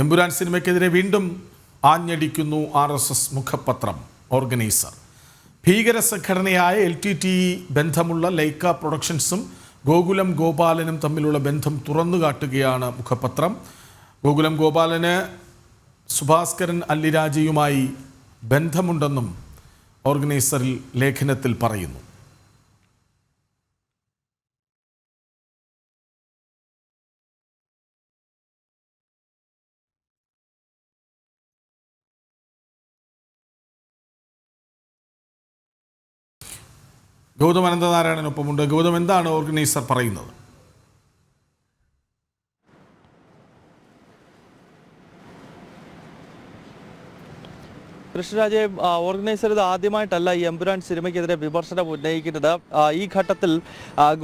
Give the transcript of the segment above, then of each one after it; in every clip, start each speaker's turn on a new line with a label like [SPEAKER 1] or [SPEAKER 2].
[SPEAKER 1] എമ്പുരാൻ സിനിമയ്ക്കെതിരെ വീണ്ടും ആഞ്ഞടിക്കുന്നു RSS മുഖപത്രം organiser. ഭീകര സംഘടനയായ LTTE ബന്ധമുള്ള ലൈക്ക പ്രൊഡക്ഷൻസും ഗോകുലം ഗോപാലനും തമ്മിലുള്ള ബന്ധം തുറന്നുകാട്ടുകയാണ് മുഖപത്രം. ഗോകുലം ഗോപാലന് സുഭാസ്കരൻ അല്ലിരാജയുമായി ബന്ധമുണ്ടെന്നും ഓർഗനൈസറിൽ ലേഖനത്തിൽ പറയുന്നു. ഗൗതം അനന്തനാരായണനൊപ്പമുണ്ട്. ഗൗതം, എന്താണ് ഓർഗനൈസർ പറയുന്നത്?
[SPEAKER 2] കൃഷ്ണരാജെ, ഓർഗനൈസർ ഇത് ആദ്യമായിട്ടല്ല ഈ എമ്പുരാൻ സിനിമയ്ക്കെതിരെ വിമർശനം ഉന്നയിക്കുന്നത്. ഈ ഘട്ടത്തിൽ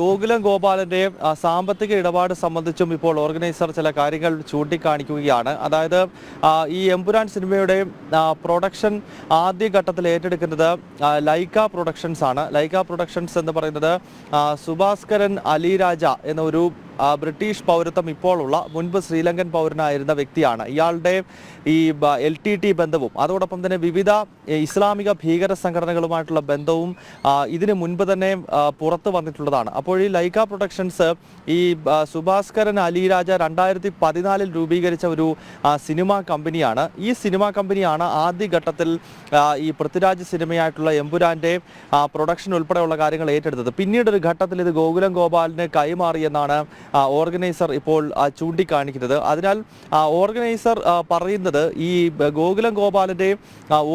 [SPEAKER 2] ഗോകുലം ഗോപാലന്റെ സാമ്പത്തിക ഇടപാട് സംബന്ധിച്ചും ഇപ്പോൾ ഓർഗനൈസർ ചില കാര്യങ്ങൾ ചൂണ്ടിക്കാണിക്കുകയാണ്. അതായത് ഈ എമ്പുരാൻ സിനിമയുടെ പ്രൊഡക്ഷൻ ആദ്യഘട്ടത്തിൽ ഏറ്റെടുക്കുന്നത് ലൈക്ക പ്രൊഡക്ഷൻസ് ആണ്. ലൈക്ക പ്രൊഡക്ഷൻസ് എന്ന് പറയുന്നത് സുഭാസ്കരൻ അലിരാജ എന്നൊരു ബ്രിട്ടീഷ് പൗരത്വം ഇപ്പോഴുള്ള, മുൻപ് ശ്രീലങ്കൻ പൗരനായിരുന്ന വ്യക്തിയാണ്. ഇയാളുടെ ഈ LTT ബന്ധവും അതോടൊപ്പം തന്നെ വിവിധ ഇസ്ലാമിക ഭീകര സംഘടനകളുമായിട്ടുള്ള ബന്ധവും ഇതിനു മുൻപ് തന്നെ പുറത്തു വന്നിട്ടുള്ളതാണ്. അപ്പോൾ ഈ ലൈക്ക പ്രൊഡക്ഷൻസ് ഈ സുഭാസ്കരൻ അലിരാജ 2014 രൂപീകരിച്ച ഒരു സിനിമാ കമ്പനിയാണ്. ഈ സിനിമാ കമ്പനിയാണ് ആദ്യഘട്ടത്തിൽ ഈ പൃഥ്വിരാജ് സിനിമയായിട്ടുള്ള എമ്പുരാന്റെ പ്രൊഡക്ഷൻ ഉൾപ്പെടെയുള്ള കാര്യങ്ങൾ ഏറ്റെടുത്തത്. പിന്നീട് ഒരു ഘട്ടത്തിൽ ഇത് ഗോകുലം ഗോപാലിന് കൈമാറിയെന്നാണ് ഓർഗനൈസർ ഇപ്പോൾ ചൂണ്ടിക്കാണിക്കുന്നത്. അതിനാൽ ഓർഗനൈസർ പറയുന്നത് ഈ ഗോകുലം ഗോപാലിന്റെ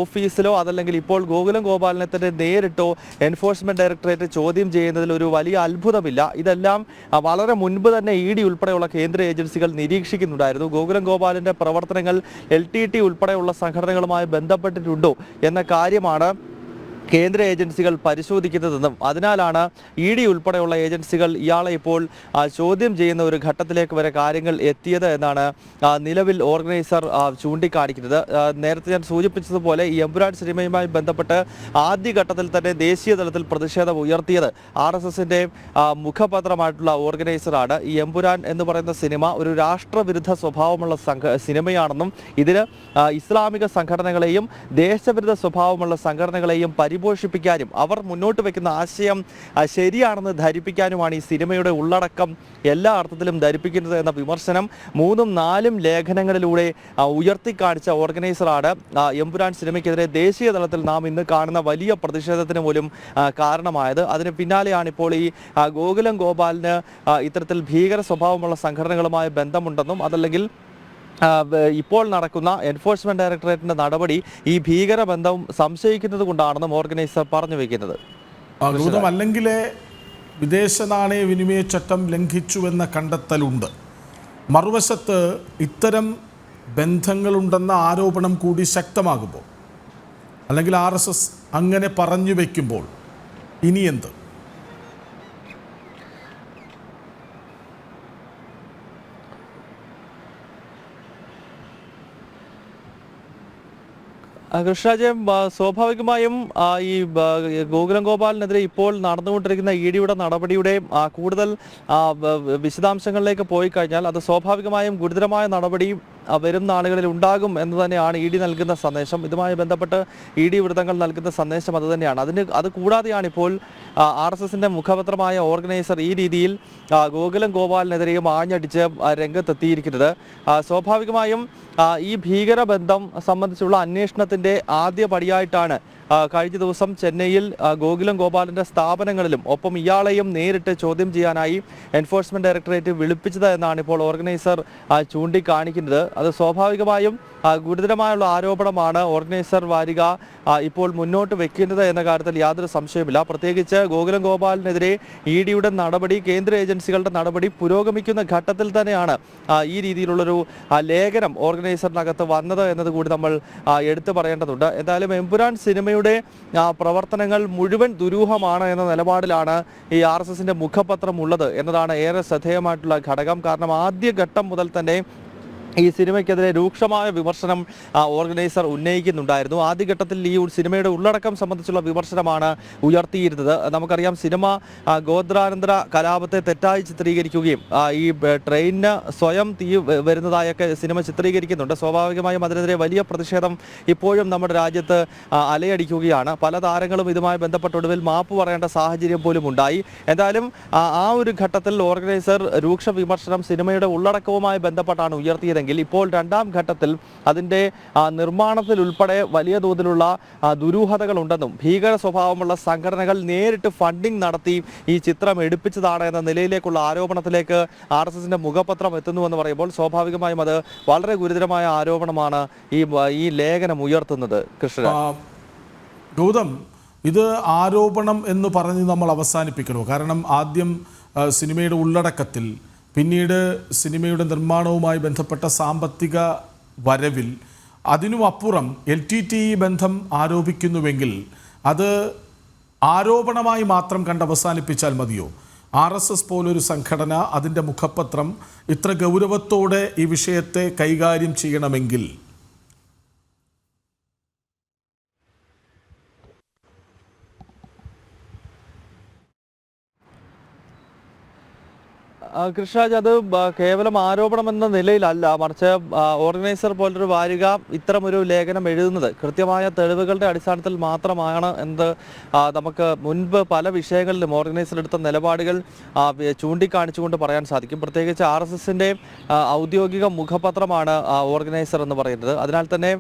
[SPEAKER 2] ഓഫീസിലോ അതല്ലെങ്കിൽ ഇപ്പോൾ ഗോകുലം ഗോപാലിനെ തന്നെ നേരിട്ടോ എൻഫോഴ്സ്മെന്റ് ഡയറക്ടറേറ്റ് ചോദ്യം ചെയ്യുന്നതിൽ ഒരു വലിയ അത്ഭുതമില്ല. ഇതെല്ലാം വളരെ മുൻപ് തന്നെ ED ഉൾപ്പെടെയുള്ള കേന്ദ്ര ഏജൻസികൾ നിരീക്ഷിക്കുന്നുണ്ടായിരുന്നു. ഗോകുലം ഗോപാലിന്റെ പ്രവർത്തനങ്ങൾ LTT ഉൾപ്പെടെയുള്ള സംഘടനകളുമായി ബന്ധപ്പെട്ടിട്ടുണ്ടോ എന്ന കാര്യമാണ് കേന്ദ്ര ഏജൻസികൾ പരിശോധിക്കുന്നതെന്നും അതിനാലാണ് ED ഉൾപ്പെടെയുള്ള ഏജൻസികൾ ഇയാളെ ഇപ്പോൾ ചോദ്യം ചെയ്യുന്ന ഒരു ഘട്ടത്തിലേക്ക് വരെ കാര്യങ്ങൾ എത്തിയത് എന്നാണ് നിലവിൽ ഓർഗനൈസർ ചൂണ്ടിക്കാണിക്കുന്നത്. നേരത്തെ ഞാൻ സൂചിപ്പിച്ചതുപോലെ ഈ എമ്പുരാൻ സിനിമയുമായി ബന്ധപ്പെട്ട് ആദ്യഘട്ടത്തിൽ തന്നെ ദേശീയ തലത്തിൽ പ്രതിഷേധം ഉയർത്തിയത് RSSന്റെ മുഖപത്രമായിട്ടുള്ള ഓർഗനൈസറാണ്. ഈ എമ്പുരാൻ എന്ന് പറയുന്ന സിനിമ ഒരു രാഷ്ട്രവിരുദ്ധ സ്വഭാവമുള്ള സിനിമയാണെന്നും ഇതിന് ഇസ്ലാമിക സംഘടനകളെയും ദേശവിരുദ്ധ സ്വഭാവമുള്ള സംഘടനകളെയും പരിപോഷിപ്പിക്കാനും അവർ മുന്നോട്ട് വെക്കുന്ന ആശയം ശരിയാണെന്ന് ധരിപ്പിക്കാനുമാണ് ഈ സിനിമയുടെ ഉള്ളടക്കം എല്ലാ അർത്ഥത്തിലും ധരിപ്പിക്കുന്നത് എന്ന വിമർശനം 3-4 ലേഖനങ്ങളിലൂടെ ഉയർത്തിക്കാണിച്ച ഓർഗനൈസറാണ് എമ്പുരാൻ സിനിമയ്ക്കെതിരെ ദേശീയ തലത്തിൽ നാം ഇന്ന് കാണുന്ന വലിയ പ്രതിഷേധത്തിന് പോലും കാരണമായത്. അതിന് പിന്നാലെയാണ് ഇപ്പോൾ ഈ ഗോകുലം ഗോപാലിന് ഇത്തരത്തിൽ ഭീകര സ്വഭാവമുള്ള സംഘടനകളുമായി ബന്ധമുണ്ടെന്നും അതല്ലെങ്കിൽ ഇപ്പോൾ നടക്കുന്ന എൻഫോഴ്സ്മെന്റ് ഡയറക്ടറേറ്റിന്റെ നടപടി ഈ ഭീകരബന്ധം സംശയിക്കുന്നത് കൊണ്ടാണെന്നും ഓർഗനൈസർ പറഞ്ഞു വെക്കുന്നത്.
[SPEAKER 1] അല്ലെങ്കിൽ വിദേശ നാണയ വിനിമയ ചട്ടം ലംഘിച്ചുവെന്ന കണ്ടെത്തലുണ്ട്. മറുവശത്ത് ഇത്തരം ബന്ധങ്ങളുണ്ടെന്ന ആരോപണം കൂടി ശക്തമാകുമ്പോൾ, അല്ലെങ്കിൽ RSS അങ്ങനെ പറഞ്ഞു വയ്ക്കുമ്പോൾ ഇനി എന്ത്?
[SPEAKER 2] കൃഷ്ണരാജൻ, സ്വാഭാവികമായും ഈ ഗോകുലം ഗോപാലിനെതിരെ ഇപ്പോൾ നടന്നുകൊണ്ടിരിക്കുന്ന EDയുടെ നടപടിയുടെ കൂടുതൽ വിശദാംശങ്ങളിലേക്ക് പോയി കഴിഞ്ഞാൽ അത് സ്വാഭാവികമായും ഗുരുതരമായ നടപടി വരും നാളുകളിൽ ഉണ്ടാകും എന്ന് തന്നെയാണ് ED നൽകുന്ന സന്ദേശം. ഇതുമായി ബന്ധപ്പെട്ട് ED വൃത്തങ്ങൾ നൽകുന്ന സന്ദേശം അത് തന്നെയാണ്. അത് കൂടാതെയാണ് ഇപ്പോൾ RSSന്റെ മുഖപത്രമായ ഓർഗനൈസർ ഈ രീതിയിൽ ഗോകുലം ഗോപാലിനെതിരെയും ആഞ്ഞടിച്ച് രംഗത്തെത്തിയിരിക്കുന്നത്. സ്വാഭാവികമായും ഈ ഭീകരബന്ധം സംബന്ധിച്ചുള്ള അന്വേഷണത്തിന്റെ ആദ്യ പടിയായിട്ടാണ് കഴിഞ്ഞ ദിവസം ചെന്നൈയിൽ ഗോകുലം ഗോപാലിന്റെ സ്ഥാപനങ്ങളിലും ഒപ്പം ഇയാളെയും നേരിട്ട് ചോദ്യം ചെയ്യാനായി എൻഫോഴ്സ്മെന്റ് ഡയറക്ടറേറ്റ് വിളിപ്പിച്ചത് എന്നാണ് ഇപ്പോൾ ഓർഗനൈസർ ചൂണ്ടിക്കാണിക്കുന്നത്. അത് സ്വാഭാവികമായും ഗുരുതരമായുള്ള ആരോപണമാണ് ഓർഗനൈസർ വാരിക ഇപ്പോൾ മുന്നോട്ട് വെക്കുന്നത് എന്ന കാര്യത്തിൽ യാതൊരു സംശയമില്ല. പ്രത്യേകിച്ച് ഗോകുലം ഗോപാലിനെതിരെ EDയുടെ നടപടി, കേന്ദ്ര ഏജൻസികളുടെ നടപടി പുരോഗമിക്കുന്ന ഘട്ടത്തിൽ തന്നെയാണ് ഈ രീതിയിലുള്ളൊരു ലേഖനം ഓർഗനൈസറിനകത്ത് വന്നത് എന്നത് കൂടി നമ്മൾ എടുത്തു പറയേണ്ടതുണ്ട്. എന്തായാലും എമ്പുരാൻ സിനിമയുടെ പ്രവർത്തനങ്ങൾ മുഴുവൻ ദുരൂഹമാണ് എന്ന നിലപാടിലാണ് ഈ RSSന്റെ മുഖപത്രം ഉള്ളത് എന്നതാണ് ഏറെ ശ്രദ്ധേയമായിട്ടുള്ള ഘടകം. കാരണം ആദ്യഘട്ടം മുതൽ തന്നെ ഈ സിനിമയ്ക്കെതിരെ രൂക്ഷമായ വിമർശനം ഓർഗനൈസർ ഉന്നയിക്കുന്നുണ്ടായിരുന്നു. ആദ്യഘട്ടത്തിൽ ഈ സിനിമയുടെ ഉള്ളടക്കം സംബന്ധിച്ചുള്ള വിമർശനമാണ് ഉയർത്തിയിരുന്നത്. നമുക്കറിയാം, സിനിമ ഗോത്രാനന്തര കലാപത്തെ തെറ്റായി ചിത്രീകരിക്കുകയും ഈ ട്രെയിനിന് സ്വയം തീ വരുന്നതായൊക്കെ സിനിമ ചിത്രീകരിക്കുന്നുണ്ട്. സ്വാഭാവികമായും അതിനെതിരെ വലിയ പ്രതിഷേധം ഇപ്പോഴും നമ്മുടെ രാജ്യത്ത് അലയടിക്കുകയാണ്. പല താരങ്ങളും ഇതുമായി ബന്ധപ്പെട്ട ഒടുവിൽ മാപ്പ് പറയേണ്ട സാഹചര്യം പോലും ഉണ്ടായി. എന്തായാലും ആ ഒരു ഘട്ടത്തിൽ ഓർഗനൈസർ രൂക്ഷ വിമർശനം സിനിമയുടെ ഉള്ളടക്കവുമായി ബന്ധപ്പെട്ടാണ് ഉയർത്തിയത്. ഇപ്പോൾ രണ്ടാം ഘട്ടത്തിൽ അതിൻ്റെ നിർമ്മാണത്തിൽ ഉൾപ്പെടെ വലിയ തോതിലുള്ള ദുരൂഹതകളുണ്ടെന്നും ഭീകര സ്വഭാവമുള്ള സംഘടനകൾ നേരിട്ട് ഫണ്ടിംഗ് നടത്തി ഈ ചിത്രം എടുപ്പിച്ചതാണ് എന്ന നിലയിലേക്കുള്ള ആരോപണത്തിലേക്ക് RSSന്റെ മുഖപത്രം എത്തുന്നുവെന്ന് പറയുമ്പോൾ സ്വാഭാവികമായും അത് വളരെ ഗുരുതരമായ ആരോപണമാണ് ഈ ലേഖനം ഉയർത്തുന്നത്. കൃഷ്ണ
[SPEAKER 1] ഗൗതം, ഇത് ആരോപണം എന്ന് പറഞ്ഞ് നമ്മൾ അവസാനിപ്പിക്കണോ? കാരണം ആദ്യം സിനിമയുടെ ഉള്ളടക്കത്തിൽ, പിന്നീട് സിനിമയുടെ നിർമ്മാണവുമായി ബന്ധപ്പെട്ട സാമ്പത്തിക വരവിൽ, അതിനുമപ്പുറം LTTE ബന്ധം ആരോപിക്കുന്നുവെങ്കിൽ അത് ആരോപണമായി മാത്രം കണ്ട് അവസാനിപ്പിച്ചാൽ മതിയോ? RSS പോലൊരു സംഘടന, അതിൻ്റെ മുഖപത്രം ഇത്ര ഗൗരവത്തോടെ ഈ വിഷയത്തെ കൈകാര്യം ചെയ്യണമെങ്കിൽ
[SPEAKER 2] കൃഷ്ണരാജ്, അത് കേവലം ആരോപണം എന്ന നിലയിലല്ല, മറിച്ച് ഓർഗനൈസർ പോലൊരു വാരിക ഇത്തരമൊരു ലേഖനം എഴുതുന്നത് കൃത്യമായ തെളിവുകളുടെ അടിസ്ഥാനത്തിൽ മാത്രമാണ് എന്ന് നമുക്ക് മുൻപ് പല വിഷയങ്ങളിലും ഓർഗനൈസർ എടുത്ത നിലപാടുകൾ ചൂണ്ടിക്കാണിച്ചുകൊണ്ട് പറയാൻ സാധിക്കും. പ്രത്യേകിച്ച് RSSന്റെ ഔദ്യോഗിക മുഖപത്രമാണ് ഓർഗനൈസർ എന്ന് പറയുന്നത്. അതിനാൽ തന്നെ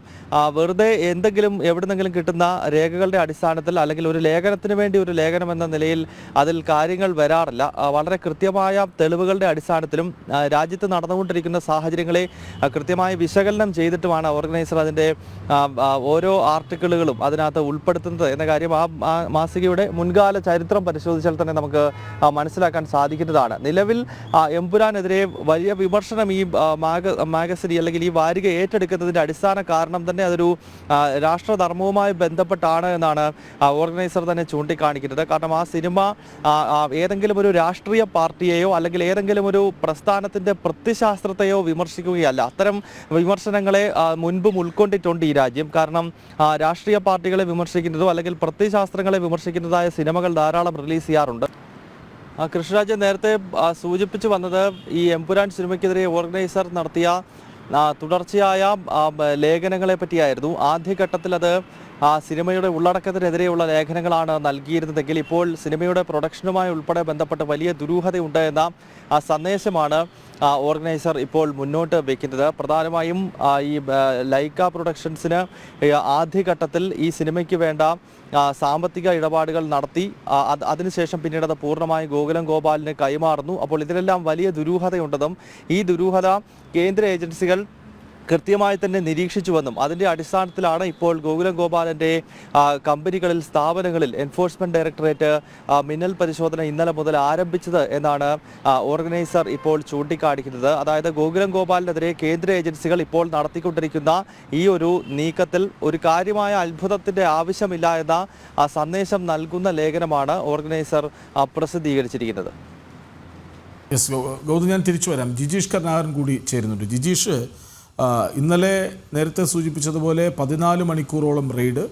[SPEAKER 2] വെറുതെ എന്തെങ്കിലും എവിടുന്നെങ്കിലും കിട്ടുന്ന രേഖകളുടെ അടിസ്ഥാനത്തിൽ അല്ലെങ്കിൽ ഒരു ലേഖനത്തിന് വേണ്ടി ഒരു ലേഖനം എന്ന നിലയിൽ അതിൽ കാര്യങ്ങൾ വരാറില്ല. വളരെ കൃത്യമായ തെളിവുകളുടെ അടിസ്ഥാനത്തിലും രാജ്യത്ത് നടന്നുകൊണ്ടിരിക്കുന്ന സാഹചര്യങ്ങളെ കൃത്യമായി വിശകലനം ചെയ്തിട്ടുമാണ് ഓർഗനൈസർ അതിൻ്റെ ഓരോ ആർട്ടിക്കിളുകളും അതിനകത്ത് ഉൾപ്പെടുത്തുന്നത് എന്ന കാര്യം ആ മാസികയുടെ മുൻകാല ചരിത്രം പരിശോധിച്ചാൽ തന്നെ നമുക്ക് മനസ്സിലാക്കാൻ സാധിക്കുന്നതാണ്. നിലവിൽ എമ്പുരാനെതിരെ വലിയ വിമർശനം ഈ മാഗസിൻ അല്ലെങ്കിൽ ഈ വാരിക ഏറ്റെടുക്കുന്നതിൻ്റെ അടിസ്ഥാന കാരണം തന്നെ അതൊരു രാഷ്ട്രധർമ്മവുമായി ബന്ധപ്പെട്ടാണ് എന്നാണ് ഓർഗനൈസർ തന്നെ ചൂണ്ടിക്കാണിക്കുന്നത്. കാരണം ആ സിനിമ ഏതെങ്കിലും ഒരു രാഷ്ട്രീയ പാർട്ടിയെയോ അല്ലെങ്കിൽ ഏതെങ്കിലും ഒരു പ്രസ്ഥാനത്തിൻ്റെ പ്രത്യശാസ്ത്രത്തെയോ വിമർശിക്കുകയല്ല. അത്തരം വിമർശനങ്ങളെ മുൻപും ഉൾക്കൊണ്ടിട്ടുണ്ട് ഈ രാജ്യം. കാരണം രാഷ്ട്രീയ പാർട്ടികളെ വിമർശിക്കുന്നതോ അല്ലെങ്കിൽ പ്രത്യശാസ്ത്രങ്ങളെ വിമർശിക്കുന്നതായ സിനിമകൾ ധാരാളം റിലീസ് ചെയ്യാറുണ്ട്. കൃഷ്ണരാജ് നേരത്തെ സൂചിപ്പിച്ചു വന്നത് ഈ എമ്പുരാൻ സിനിമയ്ക്കെതിരെ ഓർഗനൈസർ നടത്തിയ തുടർച്ചയായ ലേഖനങ്ങളെ പറ്റിയായിരുന്നു. ആദ്യഘട്ടത്തിൽ അത് സിനിമയുടെ ഉള്ളടക്കത്തിനെതിരെയുള്ള ലേഖനങ്ങളാണ് നൽകിയിരുന്നതെങ്കിൽ ഇപ്പോൾ സിനിമയുടെ പ്രൊഡക്ഷനുമായി ഉൾപ്പെടെ ബന്ധപ്പെട്ട് വലിയ ദുരൂഹതയുണ്ട് എന്ന സന്ദേശമാണ് ഓർഗനൈസർ ഇപ്പോൾ മുന്നോട്ട് വയ്ക്കുന്നത്. പ്രധാനമായും ഈ ലൈക്ക പ്രൊഡക്ഷൻസിന് ആദ്യഘട്ടത്തിൽ ഈ സിനിമയ്ക്ക് വേണ്ട സാമ്പത്തിക ഇടപാടുകൾ നടത്തി അതിനുശേഷം പിന്നീട് അത് പൂർണ്ണമായി ഗോകുലം ഗോപാലിന് കൈമാറുന്നു. അപ്പോൾ ഇതിലെല്ലാം വലിയ ദുരൂഹതയുണ്ടെന്നും ഈ ദുരൂഹത കേന്ദ്ര ഏജൻസികൾ കൃത്യമായി തന്നെ നിരീക്ഷിച്ചുവെന്നും അതിൻ്റെ അടിസ്ഥാനത്തിലാണ് ഇപ്പോൾ ഗോകുലം ഗോപാലൻ്റെ കമ്പനികളിൽ, സ്ഥാപനങ്ങളിൽ എൻഫോഴ്സ്മെൻറ്റ് ഡയറക്ടറേറ്റ് മിന്നൽ പരിശോധന ഇന്നലെ മുതൽ ആരംഭിച്ചത് എന്നാണ് ഓർഗനൈസർ ഇപ്പോൾ ചൂണ്ടിക്കാണിക്കുന്നത്. അതായത് ഗോകുലം ഗോപാലിനെതിരെ കേന്ദ്ര ഏജൻസികൾ ഇപ്പോൾ നടത്തിക്കൊണ്ടിരിക്കുന്ന ഈ ഒരു നീക്കത്തിൽ ഒരു കാര്യമായ അത്ഭുതത്തിൻ്റെ ആവശ്യമില്ല എന്ന സന്ദേശം നൽകുന്ന ലേഖനമാണ് ഓർഗനൈസർ പ്രസിദ്ധീകരിച്ചിരിക്കുന്നത്.
[SPEAKER 1] ഗൗതം, ഞാൻ തിരിച്ചു വരാം. ജിജീഷ് കരുണാകരൻ കൂടി ചേരുന്നുണ്ട്. ജിജീഷ്, ഇന്നലെ നേരത്തെ സൂചിപ്പിച്ചതുപോലെ 14 മണിക്കൂറോളം റെയ്ഡ്,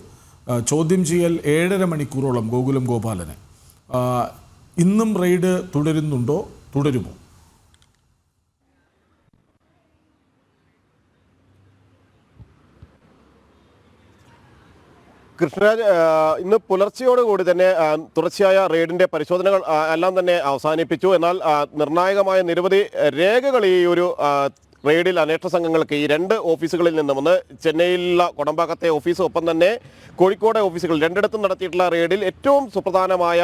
[SPEAKER 1] ചോദ്യം ചെയ്യൽ 7.5 മണിക്കൂറോളം ഗോകുലം ഗോപാലന്. ഇന്നും റെയ്ഡ് തുടരുന്നുണ്ടോ, തുടരുമോ?
[SPEAKER 3] കൃഷ്ണരാജ്, ഇന്ന് പുലർച്ചയോടുകൂടി തന്നെ തുടർച്ചയായ റെയ്ഡിന്റെ പരിശോധനകൾ എല്ലാം തന്നെ അവസാനിപ്പിച്ചു. എന്നാൽ നിർണായകമായ നിരവധി രേഖകൾ ഈ ഒരു റെയ്ഡിൽ അന്വേഷണ സംഘങ്ങൾക്ക് ഈ 2 ഓഫീസുകളിൽ നിന്നും, ഒന്ന് ചെന്നൈയിലുള്ള കൊടമ്പാക്കത്തെ ഓഫീസ്, ഒപ്പം തന്നെ കോഴിക്കോട് ഓഫീസുകൾ, രണ്ടിടത്തും നടത്തിയിട്ടുള്ള റെയ്ഡിൽ ഏറ്റവും സുപ്രധാനമായ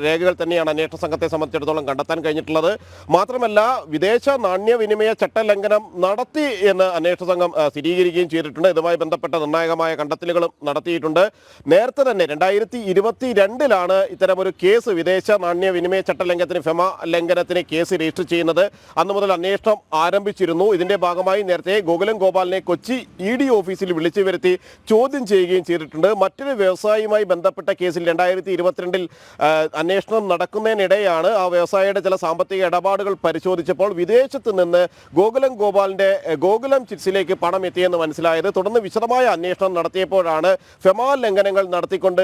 [SPEAKER 3] രേഖകൾ തന്നെയാണ് അന്വേഷണ സംഘത്തെ സംബന്ധിച്ചിടത്തോളം കണ്ടെത്താൻ കഴിഞ്ഞിട്ടുള്ളത്. മാത്രമല്ല, വിദേശ നാണ്യവിനിമയ ചട്ടലംഘനം നടത്തി എന്ന് അന്വേഷണ സംഘം സ്ഥിരീകരിക്കുകയും ചെയ്തിട്ടുണ്ട്. ഇതുമായി ബന്ധപ്പെട്ട നിർണായകമായ കണ്ടെത്തലുകളും നടത്തിയിട്ടുണ്ട്. നേരത്തെ തന്നെ 2022 ഇത്തരമൊരു കേസ്, വിദേശ നാണ്യവിനിമയ ചട്ടലംഘനത്തിന്, ഫെമ ലംഘനത്തിന് കേസ് രജിസ്റ്റർ ചെയ്യുന്നത്. അന്ന് മുതൽ അന്വേഷണം ആരംഭിച്ചിരുന്നു. ഇതിന്റെ ഭാഗമായി നേരത്തെ ഗോകുലം ഗോപാലിനെ കൊച്ചി ED ഓഫീസിൽ വിളിച്ചു വരുത്തി ചോദ്യം ചെയ്യുകയും ചെയ്തിട്ടുണ്ട്. മറ്റൊരു വ്യവസായിയുമായി ബന്ധപ്പെട്ട കേസിൽ 2022 അന്വേഷണം നടക്കുന്നതിനിടെയാണ് ആ വ്യവസായിയുടെ ചില സാമ്പത്തിക ഇടപാടുകൾ പരിശോധിച്ചപ്പോൾ വിദേശത്ത് നിന്ന് ഗോകുലം ഗോപാലിന്റെ ഗോകുലം ചിറ്റ്സിലേക്ക് പണം എത്തിയെന്ന് മനസ്സിലായത്. തുടർന്ന് വിശദമായ അന്വേഷണം നടത്തിയപ്പോഴാണ് ഫെമാ ലംഘനങ്ങൾ നടത്തിക്കൊണ്ട്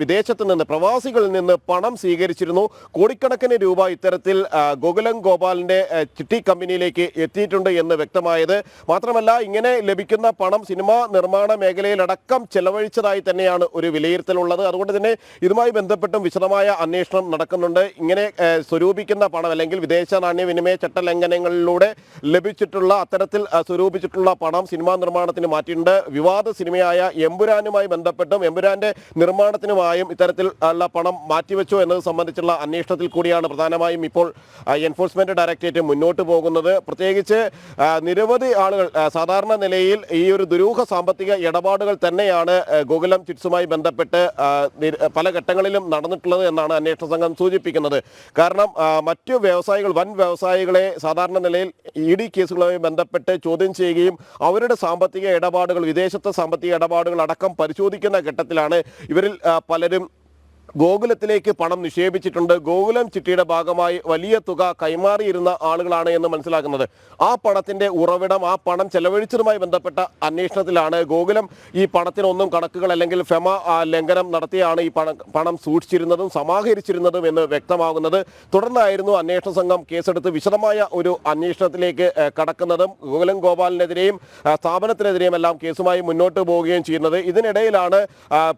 [SPEAKER 3] വിദേശത്ത് നിന്ന് പ്രവാസികളിൽ നിന്ന് പണം സ്വീകരിച്ചിരുന്നു. കോടിക്കണക്കിന് രൂപ ഇത്തരത്തിൽ ഗോകുലം ഗോപാലിന്റെ ചിട്ടി കമ്പനിയിലേക്ക് എത്തിയിട്ടുണ്ട് എന്ന് വ്യക്തമായത്. മാത്രമല്ല ഇങ്ങനെ ലഭിക്കുന്ന പണം സിനിമാ നിർമ്മാണ മേഖലയിലടക്കം ചെലവഴിച്ചതായി തന്നെയാണ് ഒരു വിലയിരുത്തലുള്ളത്. അതുകൊണ്ട് തന്നെ ഇതുമായി ബന്ധപ്പെട്ടും വിശദമായ അന്വേഷണം നടക്കുന്നുണ്ട്. ഇങ്ങനെ സ്വരൂപിക്കുന്ന പണം അല്ലെങ്കിൽ വിദേശ നാണ്യവിനിമയ ചട്ടലംഘനങ്ങളിലൂടെ ലഭിച്ചിട്ടുള്ള അത്തരത്തിൽ സ്വരൂപിച്ചിട്ടുള്ള പണം സിനിമാ നിർമ്മാണത്തിന് മാറ്റിയിട്ടുണ്ട്. വിവാദ സിനിമയായ എമ്പുരാനുമായി ബന്ധപ്പെട്ടും എമ്പുരാന്റെ നിർമ്മാണത്തിനുമായും ഇത്തരത്തിൽ ഉള്ള പണം മാറ്റിവെച്ചോ എന്നത് സംബന്ധിച്ചുള്ള അന്വേഷണത്തിൽ കൂടിയാണ് പ്രധാനമായും ഇപ്പോൾ എൻഫോഴ്സ്മെന്റ് ഡയറക്ടറേറ്റ് മുന്നോട്ട് പോകുന്നത്. പ്രത്യേകിച്ച് നിരവധി ആളുകൾ സാധാരണ നിലയിൽ ഈ ഒരു ദുരൂഹ സാമ്പത്തിക ഇടപാടുകൾ തന്നെയാണ് ഗോകുലം ചിറ്റ്സുമായി ബന്ധപ്പെട്ട് പല ഘട്ടങ്ങളിലും നടന്നിട്ടുള്ളത് എന്നാണ് അന്വേഷണ സംഘം സൂചിപ്പിക്കുന്നത്. കാരണം മറ്റു വ്യവസായികൾ വൻ വ്യവസായികളെ സാധാരണ നിലയിൽ ED കേസുകളുമായി ബന്ധപ്പെട്ട് ചോദ്യം ചെയ്യുകയും അവരുടെ സാമ്പത്തിക ഇടപാടുകൾ വിദേശത്തെ സാമ്പത്തിക ഇടപാടുകൾ അടക്കം പരിശോധിക്കുന്ന ഘട്ടത്തിലാണ് ഇവരിൽ പലരും ഗോകുലത്തിലേക്ക് പണം നിക്ഷേപിച്ചിട്ടുണ്ട്, ഗോകുലം ചിട്ടിയുടെ ഭാഗമായി വലിയ തുക കൈമാറിയിരുന്ന ആളുകളാണ് എന്ന് മനസ്സിലാക്കുന്നത്. ആ പണത്തിന്റെ ഉറവിടം, ആ പണം ചെലവഴിച്ചതുമായി ബന്ധപ്പെട്ട അന്വേഷണത്തിലാണ് ഗോകുലം ഈ പണത്തിനൊന്നും കണക്കുകൾ അല്ലെങ്കിൽ ഫെമ ലംഘനം നടത്തിയാണ് ഈ പണം സൂക്ഷിച്ചിരുന്നതും സമാഹരിച്ചിരുന്നതും എന്ന് വ്യക്തമാകുന്നത്. തുടർന്നായിരുന്നു അന്വേഷണ സംഘം കേസെടുത്ത് വിശദമായ ഒരു അന്വേഷണത്തിലേക്ക് കടക്കുന്നതും ഗോകുലം ഗോപാലിനെതിരെയും സ്ഥാപനത്തിനെതിരെയും എല്ലാം കേസുമായി മുന്നോട്ട് പോവുകയും ചെയ്യുന്നത്. ഇതിനിടയിലാണ്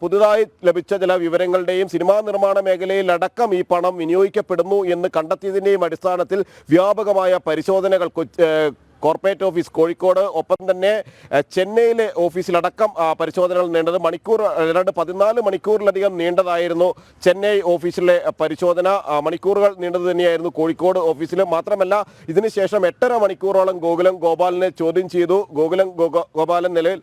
[SPEAKER 3] പുതുതായി ലഭിച്ച ചില വിവരങ്ങളുടെയും സിനിമാ നിർമ്മാണ മേഖലയിലടക്കം ഈ പണം വിനിയോഗിക്കപ്പെടുന്നു എന്ന് കണ്ടെത്തിയതിൻ്റെയും അടിസ്ഥാനത്തിൽ വ്യാപകമായ പരിശോധനകൾ കോർപ്പറേറ്റ് ഓഫീസ് കോഴിക്കോട് ഒപ്പം തന്നെ ചെന്നൈയിലെ ഓഫീസിലടക്കം പരിശോധനകൾ നീണ്ടത് 14 മണിക്കൂറിലധികം നീണ്ടതായിരുന്നു. ചെന്നൈ ഓഫീസിലെ പരിശോധന മണിക്കൂറുകൾ നീണ്ടത് തന്നെയായിരുന്നു കോഴിക്കോട് ഓഫീസിൽ. മാത്രമല്ല ഇതിനുശേഷം 8.5 മണിക്കൂറോളം ഗോകുലം ഗോപാലിനെ ചോദ്യം ചെയ്തു. ഗോപാലൻ നിലവിൽ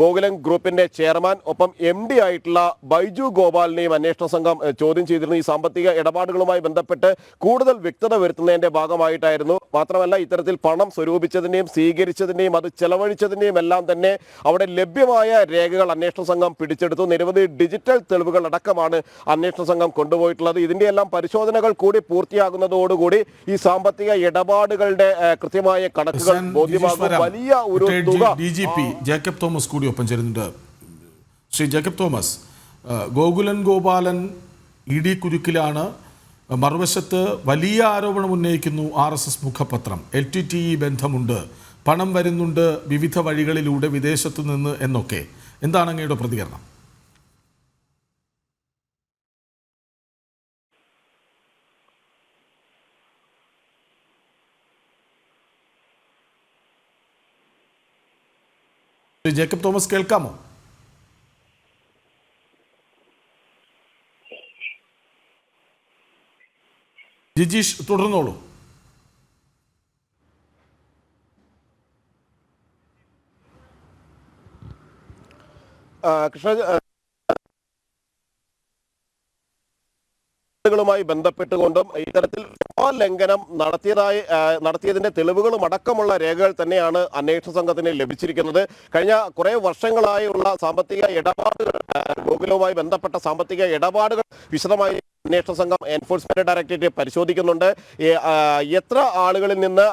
[SPEAKER 3] ഗോകുലം ഗ്രൂപ്പിന്റെ ചെയർമാൻ ഒപ്പം MD ആയിട്ടുള്ള ബൈജു ഗോപാലിനെയും അന്വേഷണ സംഘം ചോദ്യം ചെയ്തിരുന്നു. ഈ സാമ്പത്തിക ഇടപാടുകളുമായി ബന്ധപ്പെട്ട് കൂടുതൽ വ്യക്തത വരുത്തുന്നതിന്റെ ഭാഗമായിട്ടായിരുന്നു. മാത്രമല്ല ഇത്തരത്തിൽ പണം സ്വരൂപിച്ചതിന്റെയും സ്വീകരിച്ചതിന്റെയും അത് ചെലവഴിച്ചതിന്റെയും എല്ലാം തന്നെ അവിടെ ലഭ്യമായ രേഖകൾ അന്വേഷണ സംഘം പിടിച്ചെടുത്തു. നിരവധി ഡിജിറ്റൽ തെളിവുകൾ അടക്കമാണ് അന്വേഷണ സംഘം കൊണ്ടുപോയിട്ടുള്ളത്. ഇതിന്റെ എല്ലാം പരിശോധനകൾ കൂടി പൂർത്തിയാകുന്നതോടുകൂടി ഈ സാമ്പത്തിക ഇടപാടുകളുടെ കൃത്യമായ കണക്കുകൾ ബോധ്യമാകും. വലിയ ഒരു തുക
[SPEAKER 1] DGP ജേക്കബ് തോമസ് കൂടി ഒപ്പം ചേരുന്നുണ്ട്. Shri Jacob Thomas, Gokulan Gopalan ED കുരുക്കിലാണ്. മറുവശത്ത് വലിയ ആരോപണം ഉന്നയിക്കുന്നു RSS മുഖപത്രം. LTTE ബന്ധമുണ്ട്, പണം വരുന്നുണ്ട് വിവിധ വഴികളിലൂടെ വിദേശത്തു നിന്ന് എന്നൊക്കെ. എന്താണ് അങ്ങയുടെ പ്രതികരണം? ജേക്കബ് തോമസ് കേൾക്കാമോ? ജിജീഷ് തുടർന്നോളൂ.
[SPEAKER 3] കൃഷ്ണ ുമായി ബന്ധപ്പെട്ടുകൊണ്ടും ഇത്തരത്തിൽ ലംഘനം നടത്തിയതിന്റെ തെളിവുകളും അടക്കമുള്ള രേഖകൾ തന്നെയാണ് അന്വേഷണ സംഘത്തിന് ലഭിച്ചിരിക്കുന്നത്. കഴിഞ്ഞ കുറെ വർഷങ്ങളായുള്ള സാമ്പത്തിക ഇടപാടുകൾ, ഗോകുലവുമായി ബന്ധപ്പെട്ട സാമ്പത്തിക ഇടപാടുകൾ വിശദമായി അന്വേഷണ സംഘം എൻഫോഴ്സ്മെന്റ് ഡയറക്ടറേറ്റ് പരിശോധിക്കുന്നുണ്ട്. എത്ര ആളുകളിൽ നിന്ന്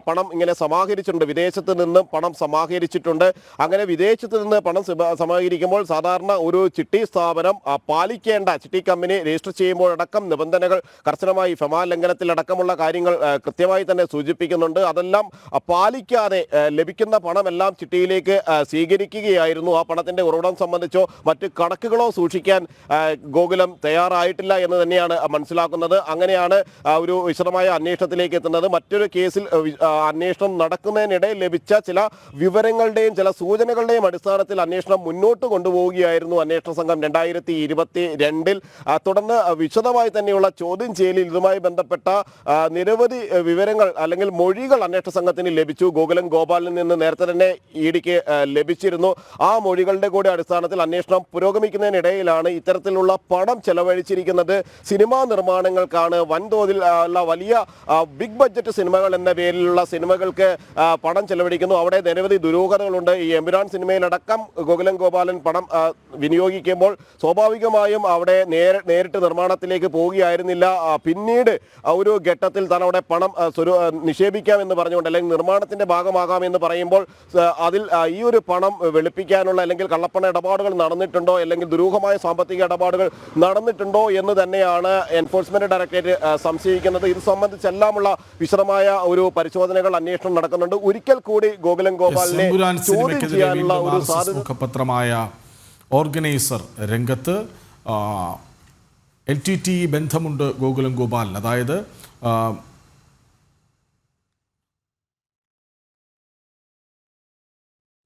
[SPEAKER 3] പണം ഇങ്ങനെ സമാഹരിച്ചിട്ടുണ്ട്, വിദേശത്ത് നിന്ന് പണം സമാഹരിച്ചിട്ടുണ്ട്. അങ്ങനെ വിദേശത്ത് നിന്ന് പണം സമാഹരിക്കുമ്പോൾ സാധാരണ ഒരു ചിട്ടി സ്ഥാപനം പാലിക്കേണ്ട, ചിട്ടി കമ്പനി രജിസ്റ്റർ ചെയ്യുമ്പോഴടക്കം നിബന്ധനകൾ കർശനമായി ഫെമാ ലംഘനത്തിലടക്കമുള്ള കാര്യങ്ങൾ കൃത്യമായി തന്നെ സൂചിപ്പിക്കുന്നുണ്ട്. അതെല്ലാം പാലിക്കാതെ ലഭിക്കുന്ന പണമെല്ലാം ചിട്ടിയിലേക്ക് സ്വീകരിക്കുകയായിരുന്നു. ആ പണത്തിന്റെ ഉറവിടം സംബന്ധിച്ചോ മറ്റ് കണക്കുകളോ സൂക്ഷിക്കാൻ ഗോകുലം തയ്യാറായിട്ടില്ല എന്ന് തന്നെയാണ് മനസ്സിലാക്കുന്നത്. അങ്ങനെയാണ് ഒരു വിശദമായ അന്വേഷണത്തിലേക്ക് എത്തുന്നത്. മറ്റൊരു കേസിൽ അന്വേഷണം നടക്കുന്നതിനിടെ ലഭിച്ച ചില വിവരങ്ങളുടെയും ചില സൂചനകളുടെയും അടിസ്ഥാനത്തിൽ അന്വേഷണം മുന്നോട്ട് കൊണ്ടുപോവുകയായിരുന്നു അന്വേഷണ സംഘം 2022. തുടർന്ന് വിശദമായി തന്നെയുള്ള ചോദ്യം ചെയ്യലിൽ ഇതുമായി ബന്ധപ്പെട്ട നിരവധി വിവരങ്ങൾ അല്ലെങ്കിൽ മൊഴികൾ അന്വേഷണ സംഘത്തിന് ലഭിച്ചു. ഗോകുലം ഗോപാലിൽ നിന്ന് നേരത്തെ തന്നെ EDക്ക് ലഭിച്ചിരുന്നു. ആ മൊഴികളുടെ കൂടി അടിസ്ഥാനത്തിൽ അന്വേഷണം പുരോഗമിക്കുന്നതിനിടയിലാണ് ഇത്തരത്തിലുള്ള പണം ചെലവഴിച്ചിരിക്കുന്നത് സിനിമാ നിർമ്മാണങ്ങൾക്കാണ് വൻതോതിൽ ഉള്ള വലിയ ബിഗ് ബഡ്ജറ്റ് സിനിമകൾ എന്ന പേരിലുള്ള സിനിമകൾക്ക് പണം ചെലവഴിക്കുന്നു. അവിടെ നിരവധി ദുരൂഹതകളുണ്ട്. ഈ എമ്പുരാൻ സിനിമയിലടക്കം ഗോകുലം ഗോപാലൻ പണം വിനിയോഗിക്കുമ്പോൾ സ്വാഭാവികമായും അവിടെ നേരിട്ട് നിർമ്മാണത്തിലേക്ക് പോവുകയായിരുന്നില്ല. പിന്നീട് ഒരു ഘട്ടത്തിൽ തന്നെ അവിടെ പണം നിക്ഷേപിക്കാമെന്ന് പറഞ്ഞുകൊണ്ട് അല്ലെങ്കിൽ നിർമ്മാണത്തിന്റെ ഭാഗമാകാമെന്ന് പറയുമ്പോൾ അതിൽ ഈ ഒരു പണം വെളുപ്പിക്കാനുള്ള അല്ലെങ്കിൽ കള്ളപ്പണ ഇടപാടുകൾ നടന്നിട്ടുണ്ടോ അല്ലെങ്കിൽ ദുരൂഹമായ സാമ്പത്തിക ഇടപാടുകൾ നടന്നിട്ടുണ്ടോ എന്ന് തന്നെയാണ് എൻഫോഴ്സ്മെന്റ് ഡയറക്ടറേറ്റ് സംശയിക്കുന്നത്. ഇത് സംബന്ധിച്ചെല്ലാമുള്ള വിശദമായ ഒരു പരിശോധനകൾ അന്വേഷണം നടക്കുന്നുണ്ട്. ഒരിക്കൽ കൂടി ഗോകുലം ഗോപാലിനെ ചോദ്യം ചെയ്യാനുള്ള ഒരു
[SPEAKER 1] മുഖപത്രമായ ഓർഗനൈസർ രംഗത്ത്. LTT ബന്ധമുണ്ട് ഗോകുലം ഗോപാലൻ, അതായത്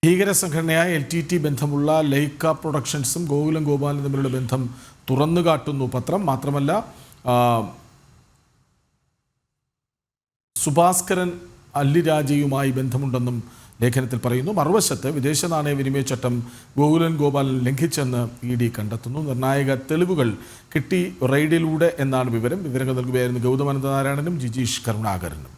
[SPEAKER 1] ഭീകര സംഘടനയായ LTT ബന്ധമുള്ള ലൈക്ക പ്രൊഡക്ഷൻസും ഗോകുലം ഗോപാലനും തമ്മിലുള്ള ബന്ധം തുറന്നു കാട്ടുന്നു പത്രം. മാത്രമല്ല സുഭാസ്കരൻ അല്ലിരാജയുമായി ബന്ധമുണ്ടെന്നും ലേഖനത്തിൽ പറയുന്നു. മറുവശത്ത് വിദേശ നാണയ വിനിമയ ചട്ടം ഗോകുലൻ ഗോപാലൻ ലംഘിച്ചെന്ന് ED കണ്ടെത്തുന്നു. നിർണായക തെളിവുകൾ കിട്ടി റെയ്ഡിലൂടെ എന്നാണ് വിവരങ്ങൾ നൽകുകയായിരുന്നു ഗൗതം അനന്തനാരായണനും ജിജീഷ് കരുണാകരനും.